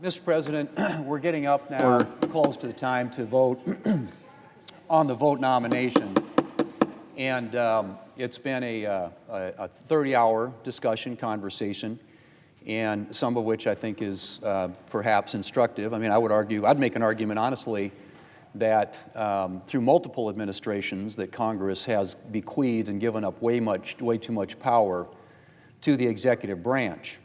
Mr. President, we're getting up now close to the time to vote on the vote nomination. And it's been a 30-hour discussion, conversation, and some of which I think is perhaps instructive. I mean, I'd make an argument, honestly, that through multiple administrations that Congress has bequeathed and given up way too much power to the executive branch.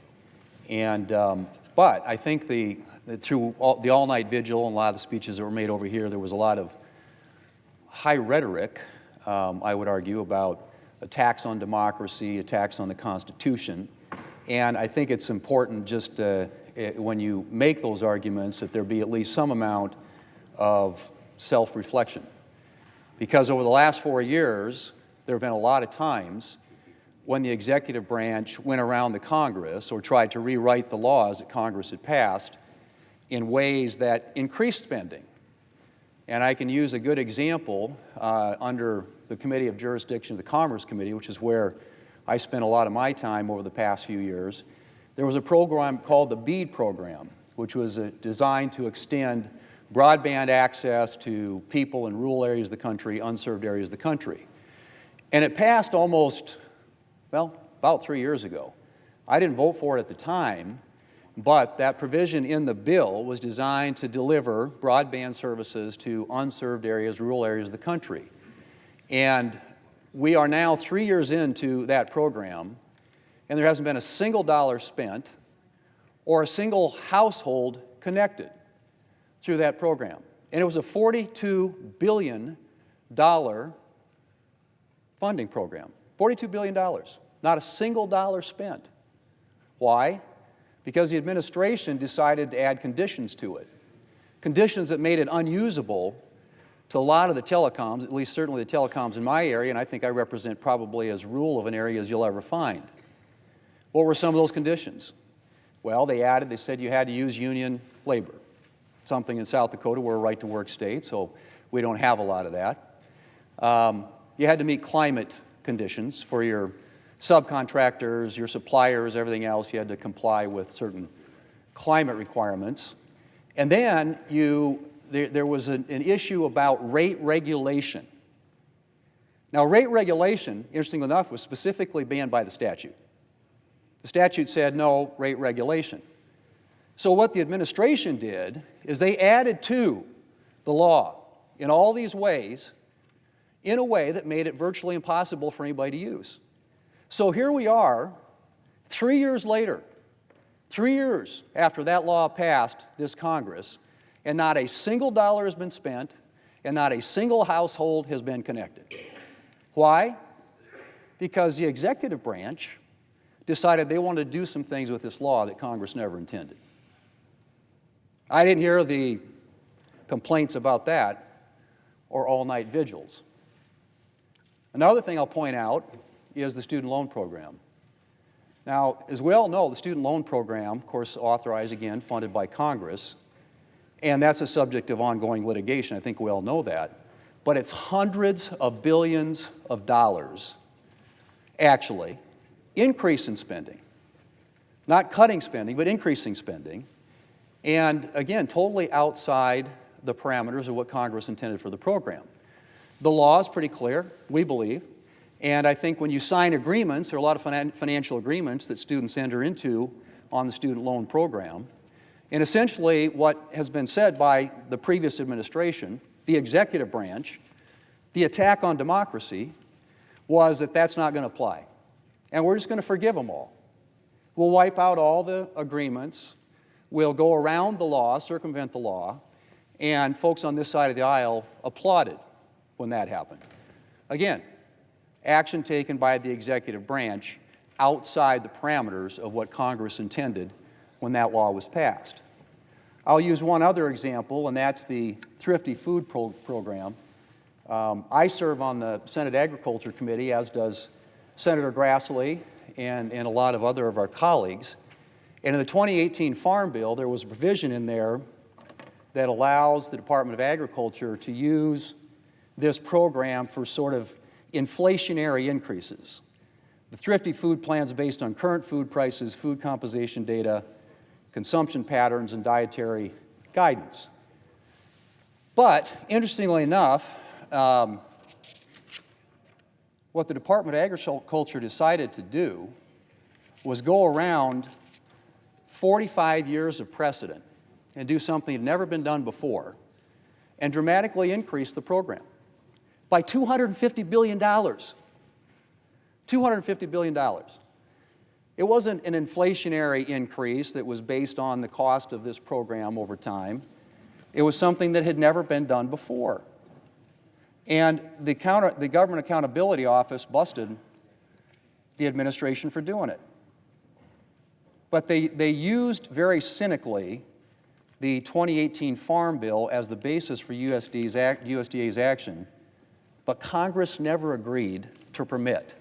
And but I think through the all-night vigil and a lot of the speeches that were made over here, there was a lot of high rhetoric, I would argue, about attacks on democracy, attacks on the Constitution. And I think it's important just when you make those arguments that there be at least some amount of self-reflection. Because over the last 4 years, there have been a lot of times when the executive branch went around the Congress or tried to rewrite the laws that Congress had passed in ways that increased spending. And I can use a good example under the Committee of Jurisdiction of the Commerce Committee, which is where I spent a lot of my time over the past few years. There was a program called the BEAD program, which was designed to extend broadband access to people in rural areas of the country, unserved areas of the country. And it passed about 3 years ago. I didn't vote for it at the time, but that provision in the bill was designed to deliver broadband services to unserved areas, rural areas of the country. And we are now 3 years into that program, and there hasn't been a single dollar spent or a single household connected through that program. And it was a $42 billion funding program. $42 billion. Not a single dollar spent. Why? Because the administration decided to add conditions to it. Conditions that made it unusable to a lot of the telecoms, at least certainly the telecoms in my area, and I think I represent probably as rural of an area as you'll ever find. What were some of those conditions? Well, they said you had to use union labor, something in South Dakota we're a right-to-work state, so we don't have a lot of that. You had to meet climate conditions for your subcontractors, your suppliers, everything else. You had to comply with certain climate requirements. And then there was an issue about rate regulation. Now, rate regulation, interestingly enough, was specifically banned by the statute. The statute said no rate regulation. So what the administration did is they added to the law in all these ways in a way that made it virtually impossible for anybody to use. So here we are, 3 years later, 3 years after that law passed this Congress, and not a single dollar has been spent, and not a single household has been connected. Why? Because the executive branch decided they wanted to do some things with this law that Congress never intended. I didn't hear the complaints about that or all-night vigils. Another thing I'll point out is the student loan program. Now, as we all know, the student loan program, of course, authorized, again, funded by Congress, and that's a subject of ongoing litigation. I think we all know that. But it's hundreds of billions of dollars, actually, increase in spending. Not cutting spending, but increasing spending. And, again, totally outside the parameters of what Congress intended for the program. The law is pretty clear, we believe. And I think when you sign agreements, there are a lot of financial agreements that students enter into on the student loan program. And essentially what has been said by the previous administration, the executive branch, the attack on democracy, was that that's not going to apply. And we're just going to forgive them all. We'll wipe out all the agreements. We'll go around the law, circumvent the law. And folks on this side of the aisle applauded when that happened. Again, action taken by the executive branch outside the parameters of what Congress intended when that law was passed. I'll use one other example, and that's the Thrifty Food Program. I serve on the Senate Agriculture Committee, as does Senator Grassley and a lot of other of our colleagues. And in the 2018 Farm Bill, there was a provision in there that allows the Department of Agriculture to use this program for sort of inflationary increases. The Thrifty Food Plan is based on current food prices, food composition data, consumption patterns and dietary guidance. But interestingly enough, what the Department of Agriculture decided to do was go around 45 years of precedent and do something that had never been done before and dramatically increase the program by $250 billion. $250 billion. It wasn't an inflationary increase that was based on the cost of this program over time. It was something that had never been done before. And the Government Accountability Office busted the administration for doing it. But they used very cynically the 2018 Farm Bill as the basis for USDA's action, but Congress never agreed to permit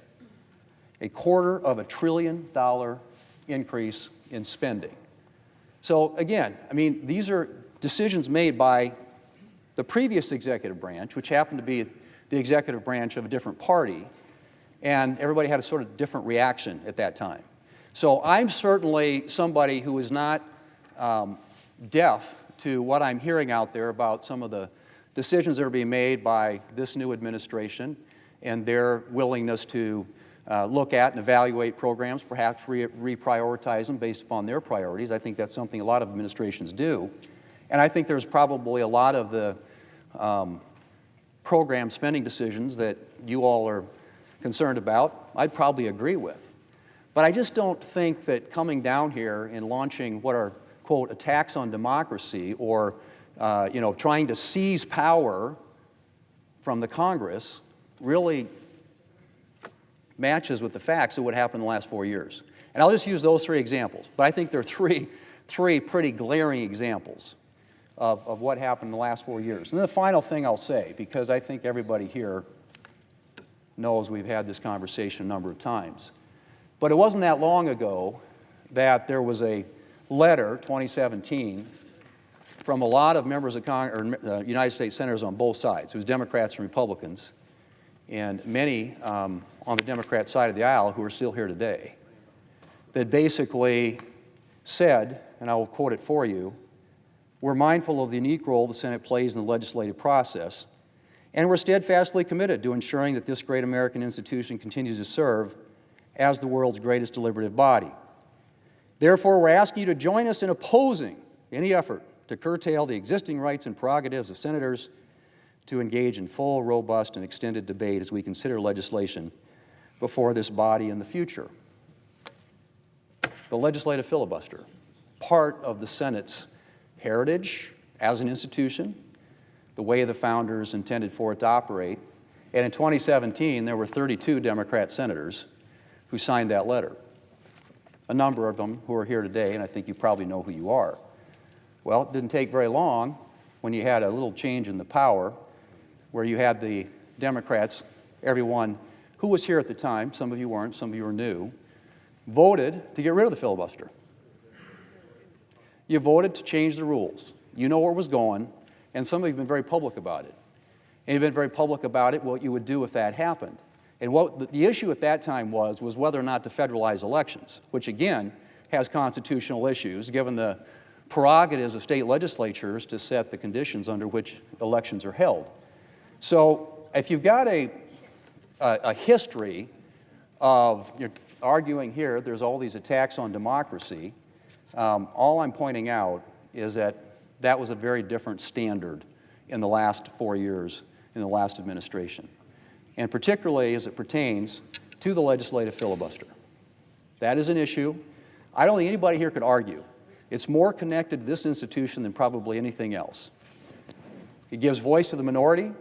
a $250 billion increase in spending. So again, I mean, these are decisions made by the previous executive branch, which happened to be the executive branch of a different party, and everybody had a sort of different reaction at that time. So I'm certainly somebody who is not deaf to what I'm hearing out there about some of the decisions that are being made by this new administration and their willingness to look at and evaluate programs, perhaps reprioritize them based upon their priorities. I think that's something a lot of administrations do. And I think there's probably a lot of the program spending decisions that you all are concerned about, I'd probably agree with. But I just don't think that coming down here and launching what are, quote, attacks on democracy or, trying to seize power from the Congress really matches with the facts of what happened in the last 4 years. And I'll just use those three examples. But I think there are three pretty glaring examples of what happened in the last 4 years. And then the final thing I'll say, because I think everybody here knows we've had this conversation a number of times. But it wasn't that long ago that there was a letter, 2017, from a lot of members of United States senators on both sides. It was Democrats and Republicans, and many on the Democrat side of the aisle who are still here today, that basically said, and I will quote it for you, "We're mindful of the unique role the Senate plays in the legislative process, and we're steadfastly committed to ensuring that this great American institution continues to serve as the world's greatest deliberative body. Therefore, we're asking you to join us in opposing any effort to curtail the existing rights and prerogatives of senators to engage in full, robust, and extended debate as we consider legislation before this body in the future." The legislative filibuster, part of the Senate's heritage as an institution, the way the founders intended for it to operate. And in 2017, there were 32 Democrat senators who signed that letter. A number of them who are here today, and I think you probably know who you are. Well, it didn't take very long when you had a little change in the power where you had the Democrats, everyone who was here at the time, some of you weren't, some of you were new, voted to get rid of the filibuster. You voted to change the rules. You know where it was going, and some of you have been very public about it. And you've been very public about it, what you would do if that happened. And what the issue at that time was whether or not to federalize elections, which again has constitutional issues, given the prerogatives of state legislatures to set the conditions under which elections are held. So if you've got a history of, you're arguing here, there's all these attacks on democracy, all I'm pointing out is that that was a very different standard in the last 4 years in the last administration, and particularly as it pertains to the legislative filibuster. That is an issue I don't think anybody here could argue. It's more connected to this institution than probably anything else. It gives voice to the minority.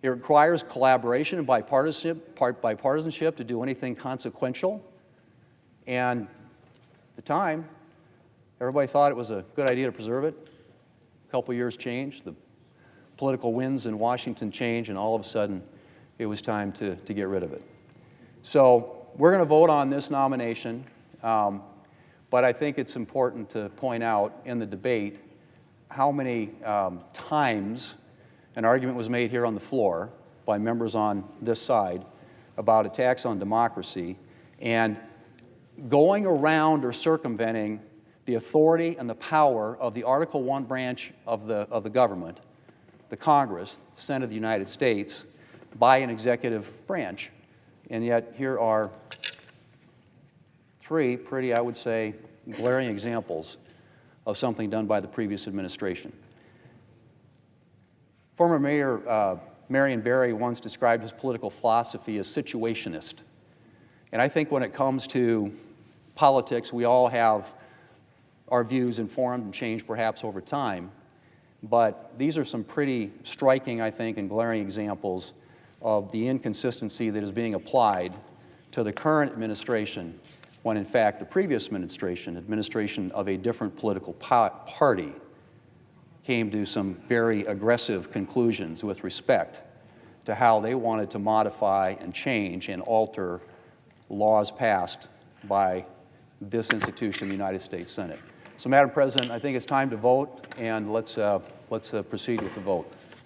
It requires collaboration and bipartisanship to do anything consequential. And at the time, everybody thought it was a good idea to preserve it. A couple years changed, the political winds in Washington changed, and all of a sudden, it was time to get rid of it. So we're going to vote on this nomination, but I think it's important to point out in the debate how many times an argument was made here on the floor by members on this side about attacks on democracy and going around or circumventing the authority and the power of the Article I branch of the government, the Congress, the Senate of the United States, by an executive branch. And yet here are three pretty, I would say, glaring examples of something done by the previous administration. Former Mayor Marion Barry once described his political philosophy as situationist. And I think when it comes to politics, we all have our views informed and changed perhaps over time. But these are some pretty striking, I think, and glaring examples of the inconsistency that is being applied to the current administration when, in fact, the previous administration of a different political party, came to some very aggressive conclusions with respect to how they wanted to modify and change and alter laws passed by this institution, the United States Senate. So, Madam President, I think it's time to vote, and let's proceed with the vote.